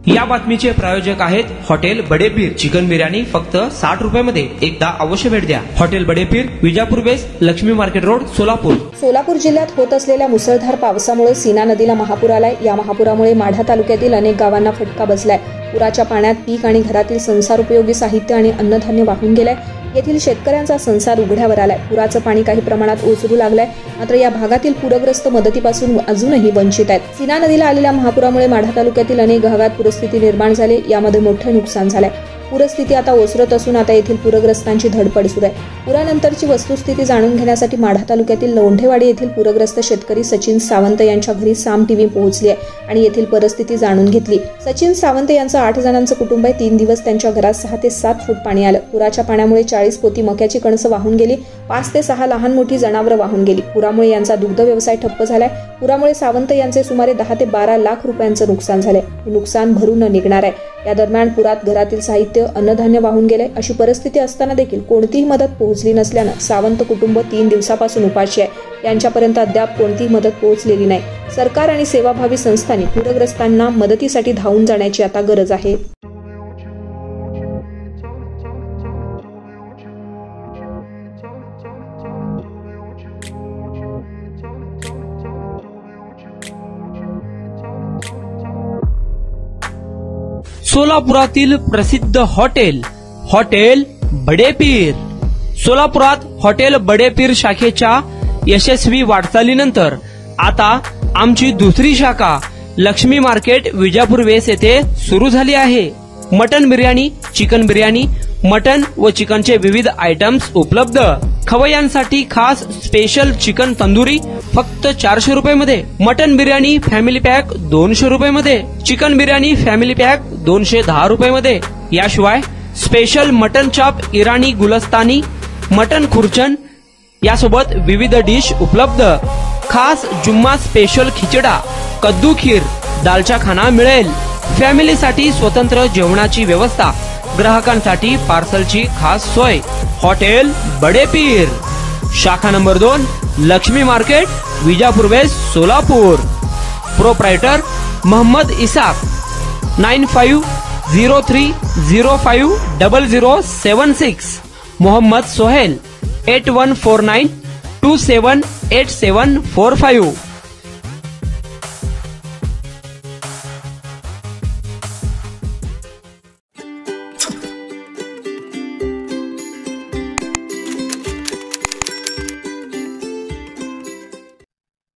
या बातमीचे प्रायोजक आहेत हॉटेल बडेपीर। चिकन बिर्याणी फक्त 60 रुपयामध्ये। एकदा अवश्य भेट द्या। Hotel Badepir, Vijapur base, Laxmi market road, Solapur. Solapur जिल्ह्यात होत असलेल्या मुसळधार पावसामुळे सीना नदीला महापूर आलाय। या महापुरामुळे माढा तालुक्यातील अनेक गावांना फटका बसलाय। पुराच्या पाण्यात पीक आणि घरातील संसार उपयोगी साहित्य आणि अन्नधान्य वाहून गेलंय। येथील शेतकऱ्यांचा संसार उघड्यावर आलाय। पुराचं पाणी काही प्रमाणात ओसरू लागलंय, मात्र या भागातील पूरग्रस्त मदतीपासून अजूनही वंचित आहेत। सीना नदीला आलेल्या महापुरामुळे माढा तालुक्यातील अनेक गावात पूरस्थिती निर्माण झाली। यामध्ये मोठे नुकसान झालंय। पूरस्थिती आता ओसरत असून आता येथील पूरग्रस्तांची धडपड सुरू आहे। पुरानंतरची वस्तुस्थिती जाणून घेण्यासाठी माढा तालुक्यातील लोंढेवाडी येथील पूरग्रस्त शेतकरी सचिन सावंत यांच्या घरी साम टीव्ही पोहोचली आहे आणि येथील परिस्थिती जाणून घेतली। सचिन सावंत यांचं 8 जणांचं कुटुंब आहे। 3 दिवस त्यांच्या घरात 6 ते 7 फूट पाणी आलं। पुराच्या पाण्यामुळे 40 पोती मक्याची कणसं वाहून गेली। 5 ते 6 लहान मोठी जनावरं वाहून गेली। पुरामुळे यांचा दुग्ध व्यवसाय ठप्प झालाय। पुरामुळे सावंत यांचे सुमारे 10 ते 12 लाख रुपयांचं नुकसान झालंय। हे नुकसान भरून निघणार आहे। या दरम्यान पुरात घरातील साहित्य, अन्नधान्य वाहून गेले। अशी परिस्थिती असताना देखील कोणतीही मदत पोहोचली नसल्यानं सावंत कुटुंब 3 दिवसापासून उपाशी आहे। यांच्यापर्यंत अद्याप कोणतीही मदत पोहोचलेली नाही। सरकार आणि सेवाभावी संस्थांनी पूरग्रस्तांना मदतीसाठी धावून जाण्याची आता गरज आहे। सोलापुरातील प्रसिद्ध हॉटेल बडेपीर। सोलापुरात हॉटेल बडेपीर शाखेच्या यशस्वी वाटचालीनंतर आता आमची दुसरी शाखा लक्ष्मी मार्केट, विजापूर वेस येथे सुरू झाली आहे। Mutton biryani, chicken biryani, mutton व चिकनचे विविध आयटम्स उपलब्ध। खवय्यांसाठी खास स्पेशल चिकन तंदुरी फक्त 400 रुपयामध्ये। मटन बिर्याणी फॅमिली पॅक 200 रुपयामध्ये। चिकन बिर्याणी फॅमिली पॅक 210 रुपयामध्ये। याशिवाय स्पेशल मटन चाप, इराणी गुलस्तानी, मटन खुर्चन यासोबत विविध डिश उपलब्ध। खास जुम्मा स्पेशल खिचडा, कद्दू खीर, दालचा खाना मिळेल। फॅमिलीसाठी स्वतंत्र जेवणाची व्यवस्था, ग्राहकांसाठी पार्सलची खास सोय। हॉटेल बडेपीर, शाखा number 2, Lakshmi market, Vijapur west, Solapur. Proprietor Mohammed Isaq. 9503050076। Mohammed Sohail. 8149278745।